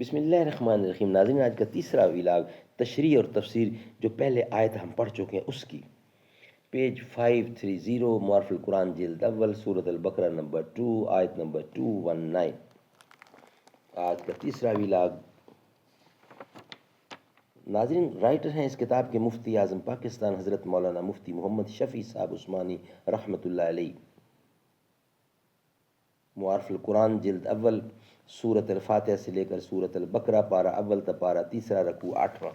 بسم اللہ الرحمن الرحیم۔ ناظرین، آج کا تیسرا ولاگ تشریح اور تفسیر جو پہلے آیت ہم پڑھ چکے ہیں اس کی، پیج 530، معارف القرآن جلد اول، سورۃ البقرہ نمبر 2، آیت نمبر 219۔ آج کا تیسرا ولاگ۔ ناظرین، رائٹر ہیں اس کتاب کے مفتی اعظم پاکستان حضرت مولانا مفتی محمد شفیع صاحب عثمانی رحمۃ اللہ علیہ۔ معارف القرآن جلد اول، سورۃ الفاتحہ سے لے کر سورۃ البقرہ، پارہ اول تا پارہ تیسرا، رکوع 8واں۔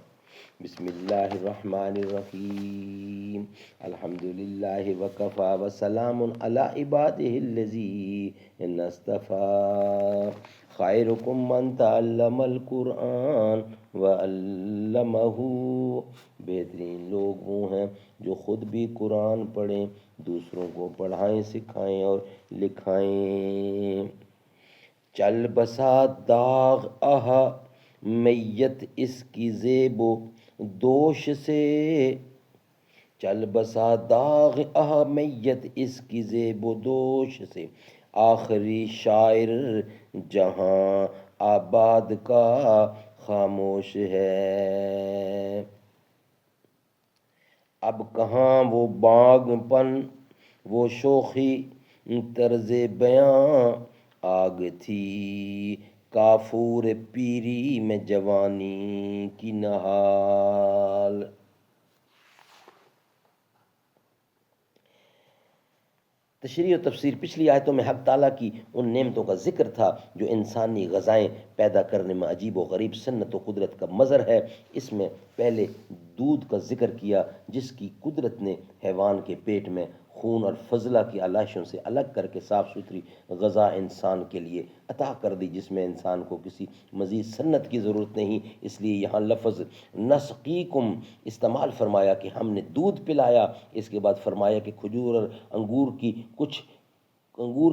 بسم اللہ الرحمن الرحیم۔ الحمد للہ وکفی وسلام علی عبادہ الذین اصطفی، خیرکم من تعلم القرآن وعلمہ۔ بہترین لوگ وہ ہیں جو خود بھی قرآن پڑھیں، دوسروں کو پڑھائیں، سکھائیں اور لکھائیں۔ چل بسا داغ آہا میت اس کی زیب و دوش سے، چل بسا داغ آہا میت اس کی زیب و دوش سے، آخری شاعر جہاں آباد کا خاموش ہے۔ اب کہاں وہ باغ پن، وہ شوخی طرز بیاں، آگ تھی کافور پیری میں جوانی کی نہال۔ تشریح و تفسیر۔ پچھلی آیتوں میں حق تعالیٰ کی ان نعمتوں کا ذکر تھا جو انسانی غذائیں پیدا کرنے میں عجیب و غریب صنعت و قدرت کا مظہر ہے۔ اس میں پہلے دودھ کا ذکر کیا، جس کی قدرت نے حیوان کے پیٹ میں خون اور فضلہ کی علائشوں سے الگ کر کے صاف ستھری غذا انسان کے لیے عطا کر دی، جس میں انسان کو کسی مزید صنعت کی ضرورت نہیں۔ اس لیے یہاں لفظ نسقیکم استعمال فرمایا کہ ہم نے دودھ پلایا۔ اس کے بعد فرمایا کہ کھجور اور انگور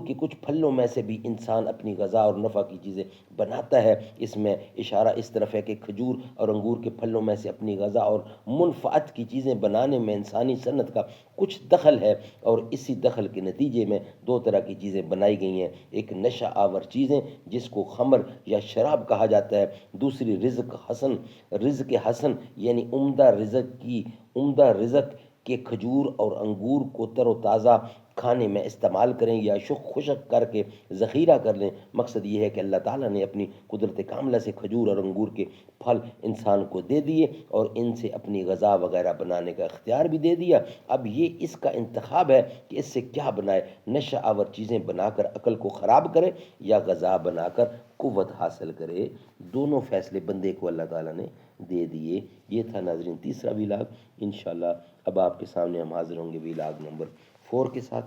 کے کچھ پھلوں میں سے بھی انسان اپنی غذا اور نفع کی چیزیں بناتا ہے۔ اس میں اشارہ اس طرف ہے کہ کھجور اور انگور کے پھلوں میں سے اپنی غذا اور منفعت کی چیزیں بنانے میں انسانی صنعت کا کچھ دخل ہے، اور اسی دخل کے نتیجے میں دو طرح کی چیزیں بنائی گئی ہیں۔ ایک نشہ آور چیزیں جس کو خمر یا شراب کہا جاتا ہے، دوسری رزق حسن یعنی عمدہ رزق کے کھجور اور انگور کو تر و تازہ کھانے میں استعمال کریں یا خشک کر کے ذخیرہ کر لیں۔ مقصد یہ ہے کہ اللہ تعالیٰ نے اپنی قدرت کاملہ سے کھجور اور انگور کے پھل انسان کو دے دیے اور ان سے اپنی غذا وغیرہ بنانے کا اختیار بھی دے دیا۔ اب یہ اس کا انتخاب ہے کہ اس سے کیا بنائے، نشہ آور چیزیں بنا کر عقل کو خراب کرے یا غذا بنا کر قوت حاصل کرے۔ دونوں فیصلے بندے کو اللہ تعالیٰ نے دے دیے۔ یہ تھا ناظرین تیسرا ولاگ۔ انشاءاللہ اب آپ کے سامنے ہم حاضر ہوں گے ولاگ نمبر 4 کے ساتھ۔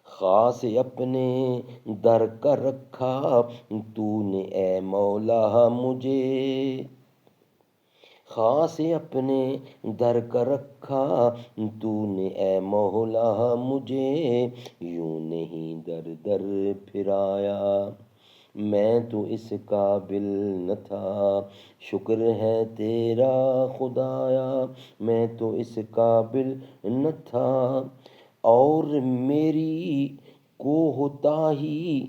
خاص اپنے در کا رکھا تو نے اے مولا مجھے، خاص اپنے در کا رکھا تو نے اے مولا مجھے، یوں نہیں در در پھرایا، میں تو اس قابل نہ تھا، شکر ہے تیرا خدایا، میں تو اس قابل نہ تھا، اور میری کوتاہی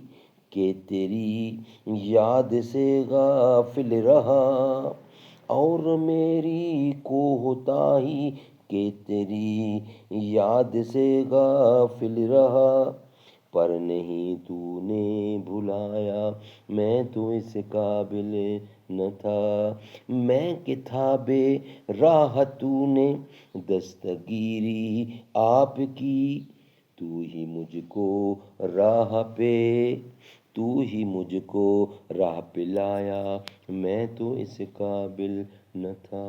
کہ تیری یاد سے غافل رہا، اور میری کوتاہی کہ تیری یاد سے غافل رہا، پر نہیں تو نے بھلایا، میں تو اس قابل نہ تھا، میں کہ تھا بے راہ تو نے دستگیری آپ کی، تو ہی مجھ کو راہ پہ لایا، میں تو اس قابل نہ تھا۔